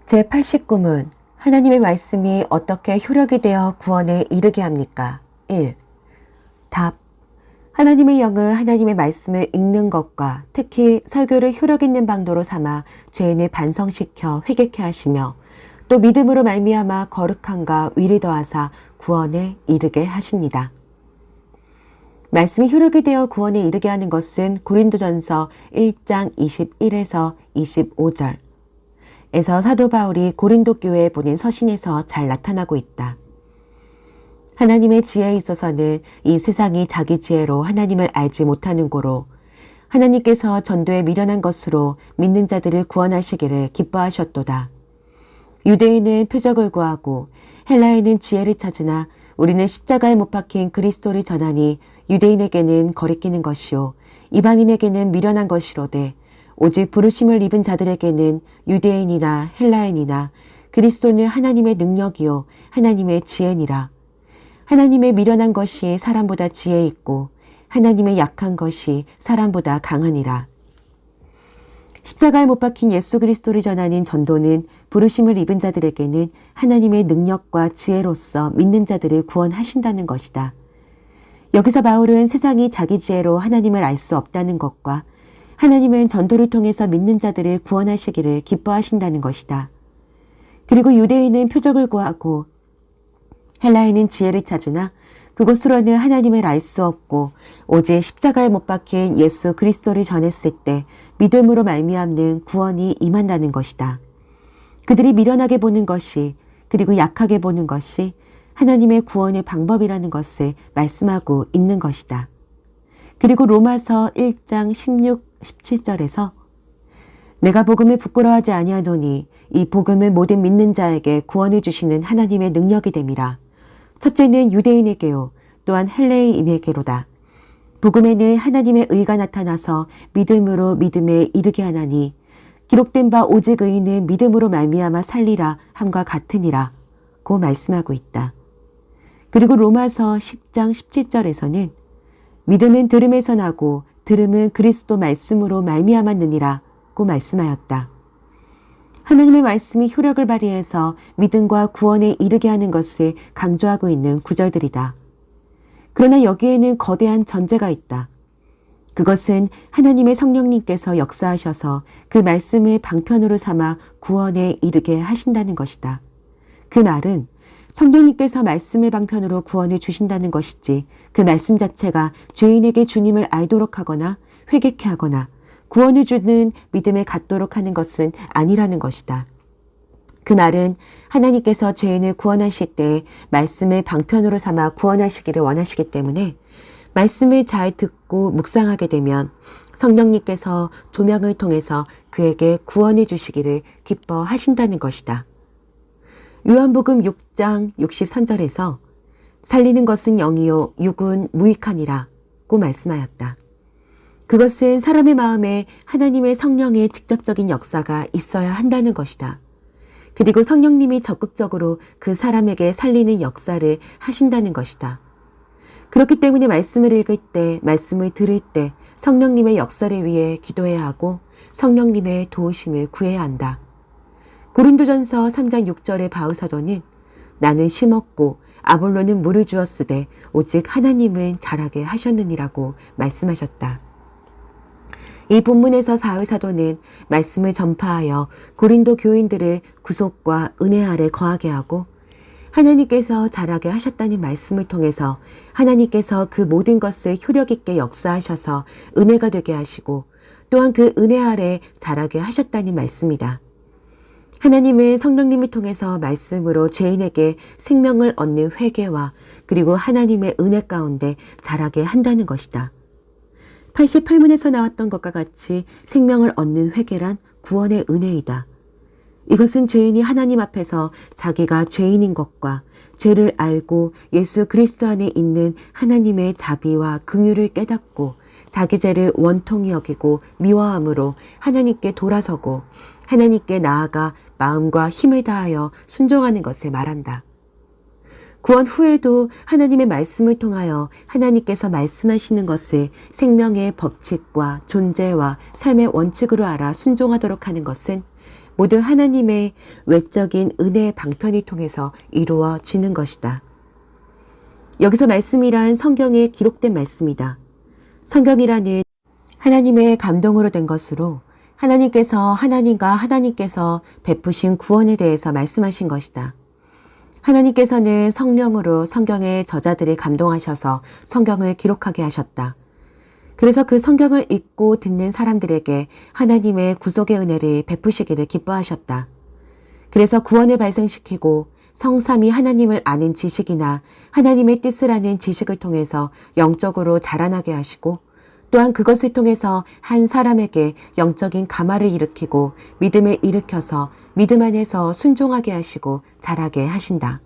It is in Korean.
제89문 하나님의 말씀이 어떻게 효력이 되어 구원에 이르게 합니까? 1. 답. 하나님의 영은 하나님의 말씀을 읽는 것과 특히 설교를 효력 있는 방도로 삼아 죄인을 반성시켜 회개케 하시며 또 믿음으로 말미암아 거룩함과 위를 더하사 구원에 이르게 하십니다. 말씀이 효력이 되어 구원에 이르게 하는 것은 고린도전서 1장 21에서 25절 에서 사도 바울이 고린도 교회에 보낸 서신에서 잘 나타나고 있다. 하나님의 지혜에 있어서는 이 세상이 자기 지혜로 하나님을 알지 못하는 고로 하나님께서 전도에 미련한 것으로 믿는 자들을 구원하시기를 기뻐하셨도다. 유대인은 표적을 구하고 헬라인은 지혜를 찾으나 우리는 십자가에 못 박힌 그리스도를 전하니 유대인에게는 거리끼는 것이요 이방인에게는 미련한 것이로되 오직 부르심을 입은 자들에게는 유대인이나 헬라인이나 그리스도는 하나님의 능력이요 하나님의 지혜니라. 하나님의 미련한 것이 사람보다 지혜 있고 하나님의 약한 것이 사람보다 강하니라. 십자가에 못 박힌 예수 그리스도를 전하는 전도는 부르심을 입은 자들에게는 하나님의 능력과 지혜로서 믿는 자들을 구원하신다는 것이다. 여기서 바울은 세상이 자기 지혜로 하나님을 알 수 없다는 것과 하나님은 전도를 통해서 믿는 자들을 구원하시기를 기뻐하신다는 것이다. 그리고 유대인은 표적을 구하고 헬라인은 지혜를 찾으나 그것으로는 하나님을 알 수 없고 오직 십자가에 못 박힌 예수 그리스도를 전했을 때 믿음으로 말미암는 구원이 임한다는 것이다. 그들이 미련하게 보는 것이 그리고 약하게 보는 것이 하나님의 구원의 방법이라는 것을 말씀하고 있는 것이다. 그리고 로마서 1장 16, 17절에서 내가 복음을 부끄러워하지 아니하노니 이 복음은 모든 믿는 자에게 구원을 주시는 하나님의 능력이 됨이라. 첫째는 유대인에게요 또한 헬레인에게로다. 복음에는 하나님의 의가 나타나서 믿음으로 믿음에 이르게 하나니 기록된 바 오직 의인은 믿음으로 말미암아 살리라 함과 같으니라 고 말씀하고 있다. 그리고 로마서 10장 17절에서는 믿음은 들음에서 나고 들음은 그리스도 말씀으로 말미암았느니라 고 말씀하였다. 하나님의 말씀이 효력을 발휘해서 믿음과 구원에 이르게 하는 것을 강조하고 있는 구절들이다. 그러나 여기에는 거대한 전제가 있다. 그것은 하나님의 성령님께서 역사하셔서 그 말씀을 방편으로 삼아 구원에 이르게 하신다는 것이다. 그 말은 성령님께서 말씀을 방편으로 구원을 주신다는 것이지 그 말씀 자체가 죄인에게 주님을 알도록 하거나 회개케 하거나 구원을 주는 믿음에 갖도록 하는 것은 아니라는 것이다. 그 말은 하나님께서 죄인을 구원하실 때 말씀을 방편으로 삼아 구원하시기를 원하시기 때문에 말씀을 잘 듣고 묵상하게 되면 성령님께서 조명을 통해서 그에게 구원해 주시기를 기뻐하신다는 것이다. 요한복음 6장 63절에서 살리는 것은 영이요 육은 무익하니라 고 말씀하였다. 그것은 사람의 마음에 하나님의 성령의 직접적인 역사가 있어야 한다는 것이다. 그리고 성령님이 적극적으로 그 사람에게 살리는 역사를 하신다는 것이다. 그렇기 때문에 말씀을 읽을 때, 말씀을 들을 때 성령님의 역사를 위해 기도해야 하고 성령님의 도우심을 구해야 한다. 고린도전서 3장 6절의 바울 사도는 나는 심었고 아볼로는 물을 주었으되 오직 하나님은 자라게 하셨느니라고 말씀하셨다. 이 본문에서 바울 사도는 말씀을 전파하여 고린도 교인들을 구속과 은혜 아래 거하게 하고 하나님께서 자라게 하셨다는 말씀을 통해서 하나님께서 그 모든 것을 효력 있게 역사하셔서 은혜가 되게 하시고 또한 그 은혜 아래 자라게 하셨다는 말씀이다. 하나님은 성령님을 통해서 말씀으로 죄인에게 생명을 얻는 회개와 그리고 하나님의 은혜 가운데 자라게 한다는 것이다. 88문에서 나왔던 것과 같이 생명을 얻는 회개란 구원의 은혜이다. 이것은 죄인이 하나님 앞에서 자기가 죄인인 것과 죄를 알고 예수 그리스도 안에 있는 하나님의 자비와 긍휼을 깨닫고 자기 죄를 원통히 여기고 미워함으로 하나님께 돌아서고 하나님께 나아가 마음과 힘을 다하여 순종하는 것을 말한다. 구원 후에도 하나님의 말씀을 통하여 하나님께서 말씀하시는 것을 생명의 법칙과 존재와 삶의 원칙으로 알아 순종하도록 하는 것은 모두 하나님의 외적인 은혜의 방편을 통해서 이루어지는 것이다. 여기서 말씀이란 성경에 기록된 말씀이다. 성경이라는 하나님의 감동으로 된 것으로 하나님께서 베푸신 구원에 대해서 말씀하신 것이다. 하나님께서는 성령으로 성경의 저자들을 감동하셔서 성경을 기록하게 하셨다. 그래서 그 성경을 읽고 듣는 사람들에게 하나님의 구속의 은혜를 베푸시기를 기뻐하셨다. 그래서 구원을 발생시키고 성삼위 하나님을 아는 지식이나 하나님의 뜻을 아는 지식을 통해서 영적으로 자라나게 하시고 또한 그것을 통해서 한 사람에게 영적인 감화를 일으키고 믿음을 일으켜서 믿음 안에서 순종하게 하시고 자라게 하신다.